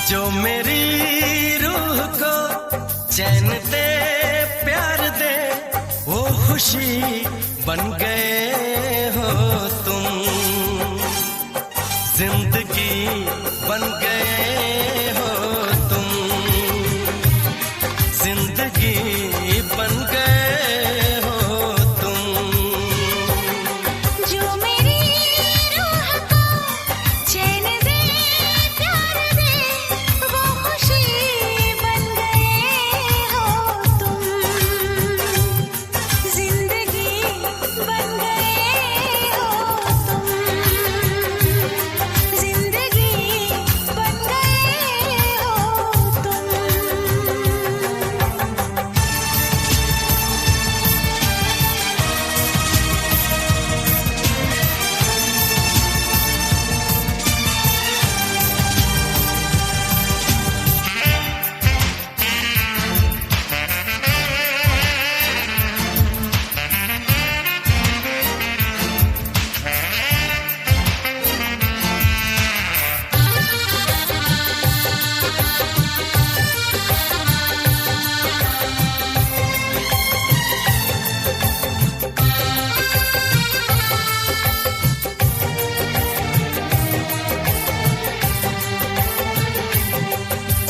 जो मेरी रूह को चैन दे, प्यार दे, वो खुशी बन गए हो तुम। जिंदगी बन गए हो तुम, जिंदगी बन गए हो तुम। जो मेरी रूह को चैन दे, प्यार दे, वो खुशी बन गए हो तुम। जिंदगी बन गए हो तुम, जिंदगी बन गए हो तुम।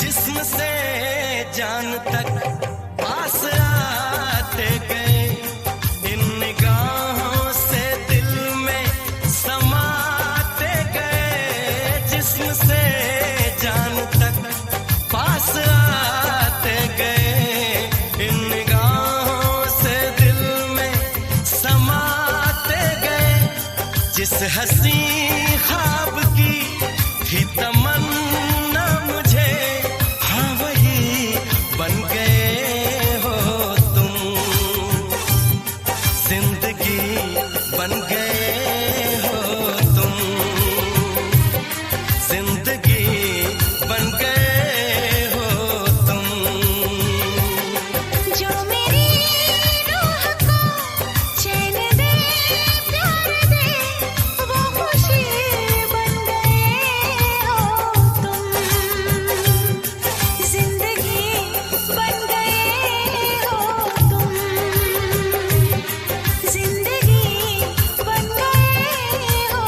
जिस्म से जान तक पास आते गए, इन निगाहों से दिल में समाते गए। जिस्म से जान तक पास आते गए, इन निगाहों से दिल में समाते गए। जिस हंसी ख्वाब की थी तमन्ना मुझे, हाँ वही बन गए हो तुम। जिंदगी बन गए हो तुम, जिंदगी बन गए हो तुम। जो मेरी रूह को चैन दे, प्यार दे, वो खुशी बन गए हो तुम। जिंदगी बन गए हो तुम, जिंदगी बन गए हो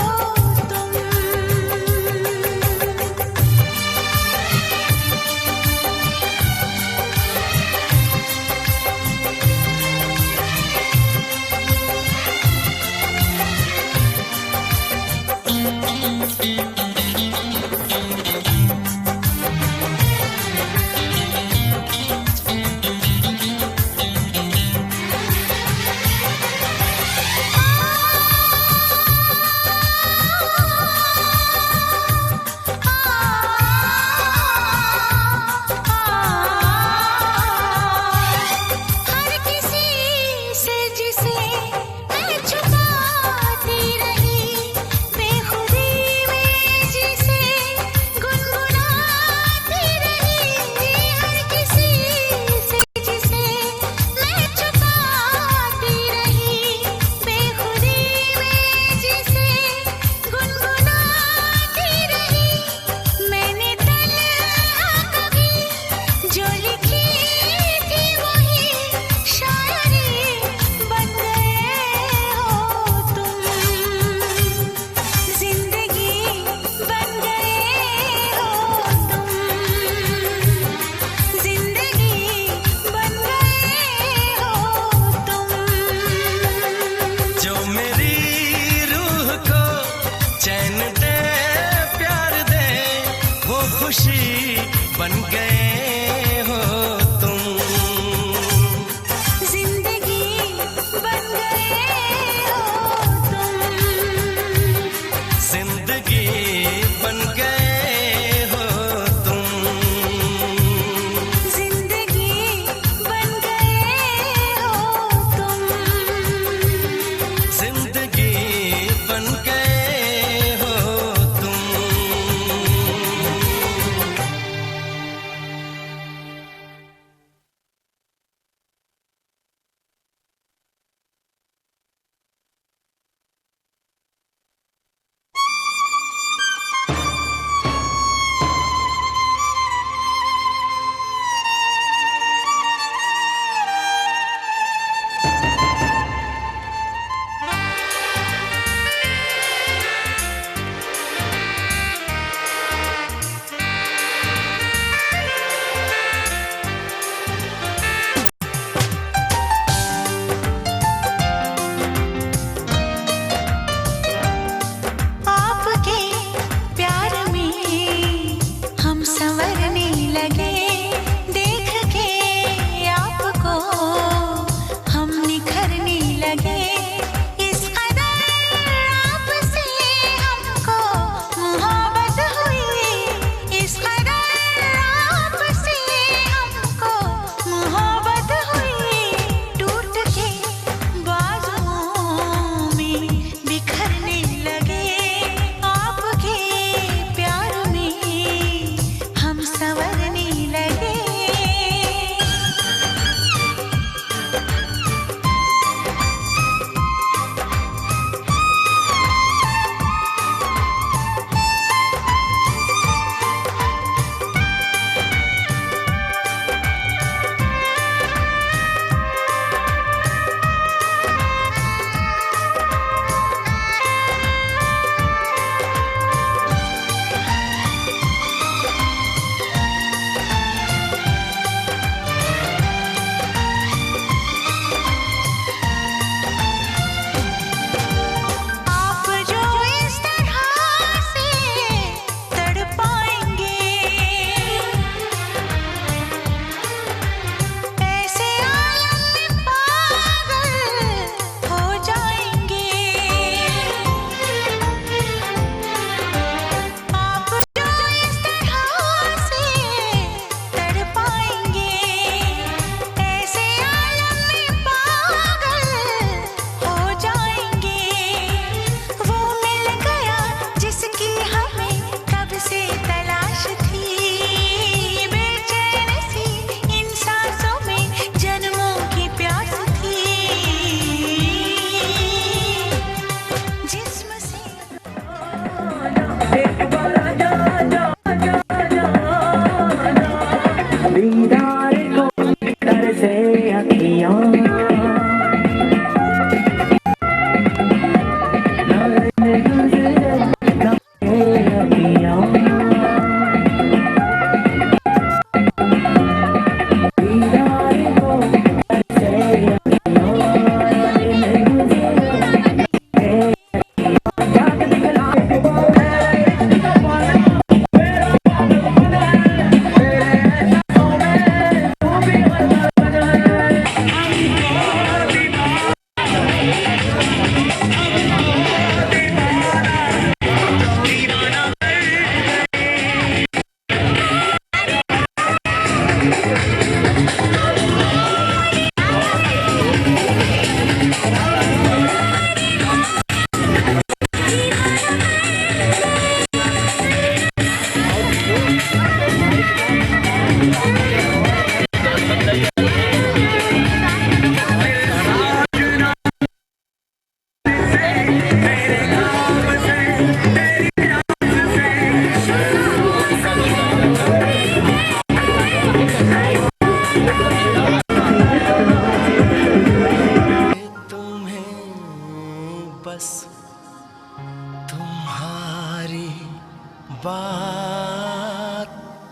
हर किसी से जिसे मैं छुपाती रही, बेखुदी में जिसे गुनगुनाती रही। हर किसी से जिसे मैं छुपाती रही, बेखुदी में जिसे गुनगुनाती रही। मैंने तन्हा कभी जो लिखी थी, वही शायरी बन गए हो तुम। जिंदगी बन गए हो तुम, जिंदगी बन गए हो तुम। जो मेरी रूह को चैन दे, प्यार दे, वो खुशी बन गए हो तुम। जिंदगी बन गए हो तुम, जिंदगी बन गए हो तुम। जिंदगी बन गए हो तुम। जिंदगी बन गए हो तुम।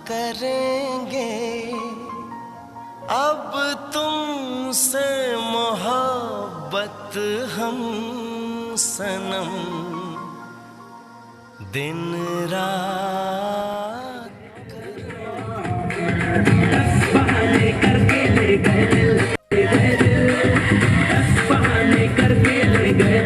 करेंगे अब तुमसे मोहब्बत हम सनम दिन रात बहाने करके ले गए बहाने करके ले गए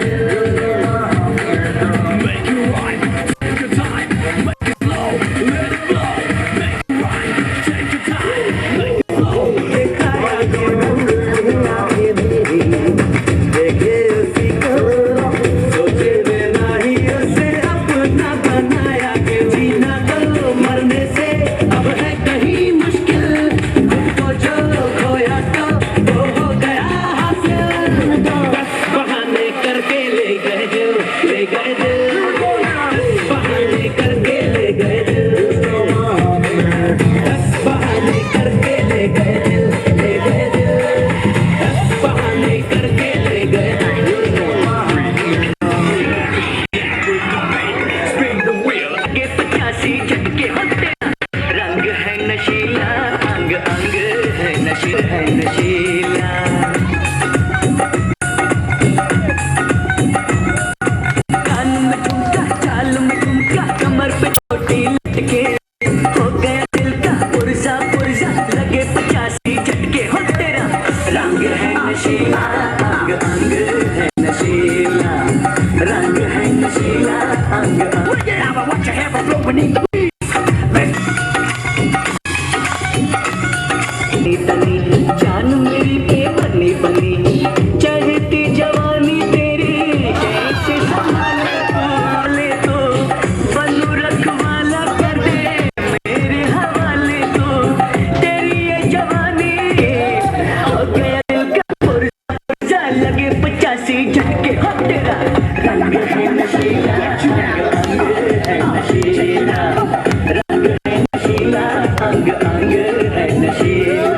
जान मेरी बेबनी बनी चढ़ती जवानी तेरी कैसे संभाले तो बनू रखवाला कर दे मेरे हवाले तो तेरी ये जवानी हो गया दिल का पुरजा लगे 85 झटके हो तेरा रंग है नशीला अंग है नशीला रंग है नशीला अंग अंग है नशीला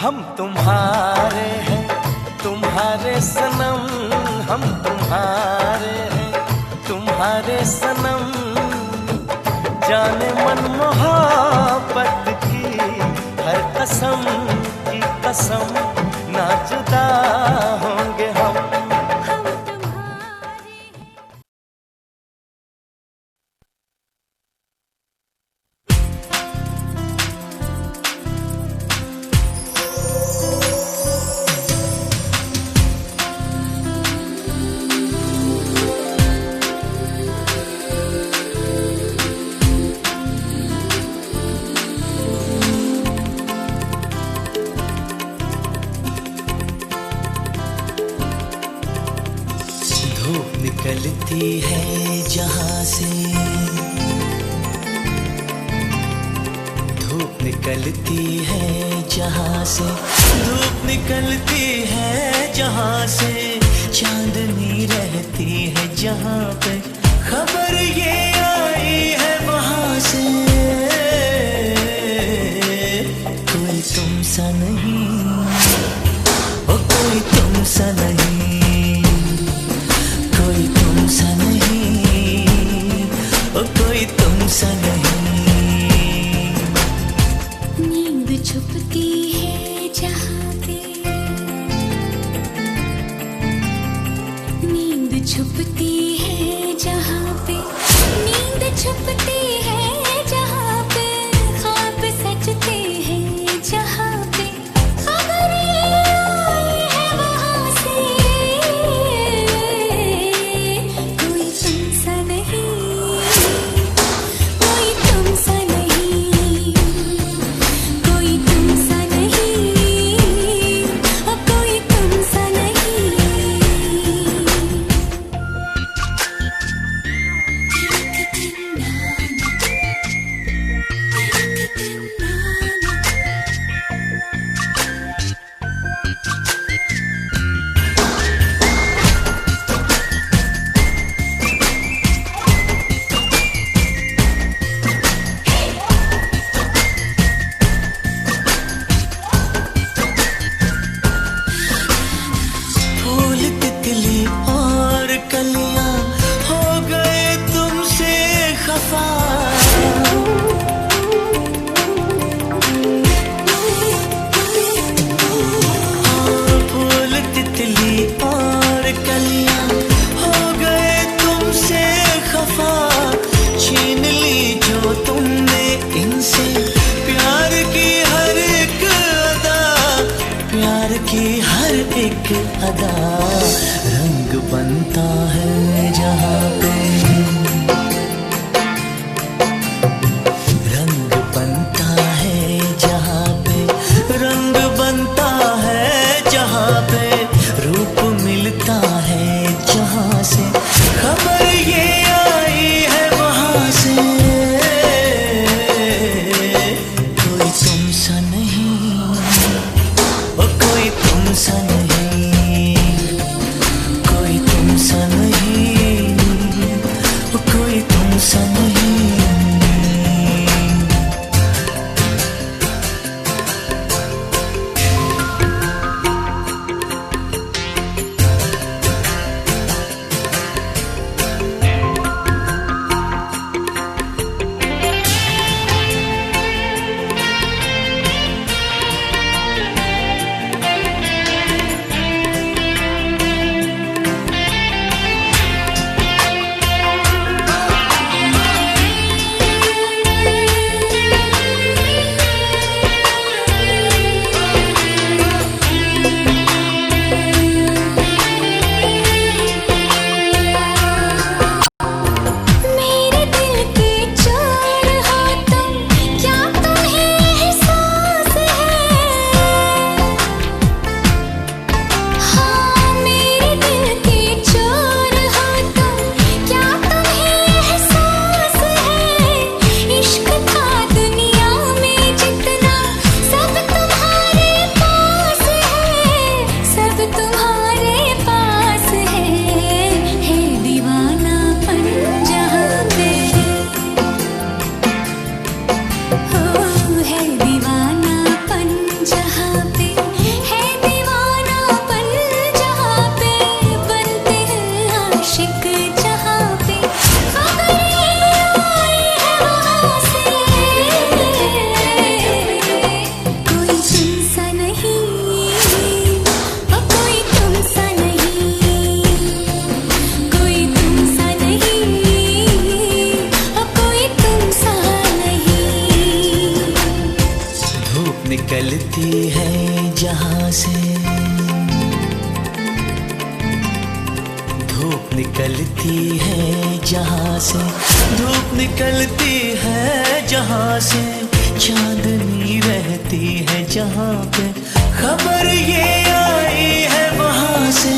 हम तुम्हारे हैं तुम्हारे सनम हम तुम्हारे हैं तुम्हारे सनम जाने मन मोहब्बत की हर कसम की कसम ना जुदा होंगे हम निकलती है जहां से, धूप निकलती है जहां से, धूप निकलती है जहां से, चांदनी रहती है जहां पे, खबर ये आई है वहां से, कोई तुम सा नहीं, ओ कोई तुम सा नहीं, कोई तुम सा नहीं, ओ कोई तुम सा नहीं। नींद छुपती है जहां पे, नींद छुपती है जहां पे, नींद छुपती है जहां पे, ख्वाब सजते हैं जहां पे, खबर ये आई है वहां से, कोई तुम सा नहीं, कोई तुम सा नहीं, कोई तुम सा नहीं, ओ कोई तुम सा नहीं। फूल तितली और कलियां हो गए तुमसे खफा, फूल तितली और कलियां हो गए तुमसे खफा, छीन ली जो तुमने इनसे प्यार की हर एक अदा, प्यार की हर एक अदा, रंग बनता है जहां पे, रंग बनता है जहां पे, रंग बनता है जहां पे, रूप मिलता है जहां से, खबर ये आई है वहां से, कोई तुम सा नहीं, ओ कोई तुम सा नहीं, कोई तुम सा नहीं, ओ कोई तुम सा नहीं। मेरे दिल के चोर हो तुम, क्या तुम्हें एहसास है? हाँ मेरे दिल के चोर हो तुम, क्या तुम्हें एहसास है? इश्क था दुनिया में जितना, सब तुम्हारे पास है, सब तुम्हारे पास है दीवानापन जहां पे, हो है दीवानापन जहां पे, है दीवानापन जहां पे, बनते हैं आशिक जहां पे, खबर ये आई है वहां से, कोई तुम सा नहीं, ओ कोई तुम सा नहीं, कोई तुम सा नहीं, ओ कोई तुम सा नहीं। धूप निकलती है जहां से, धूप निकलती है जहां से, धूप निकलती है जहां से, चांदनी रहती है जहां पे, खबर ये आई है वहां से,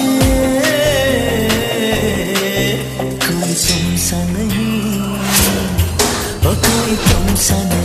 कोई तुम सा नहीं।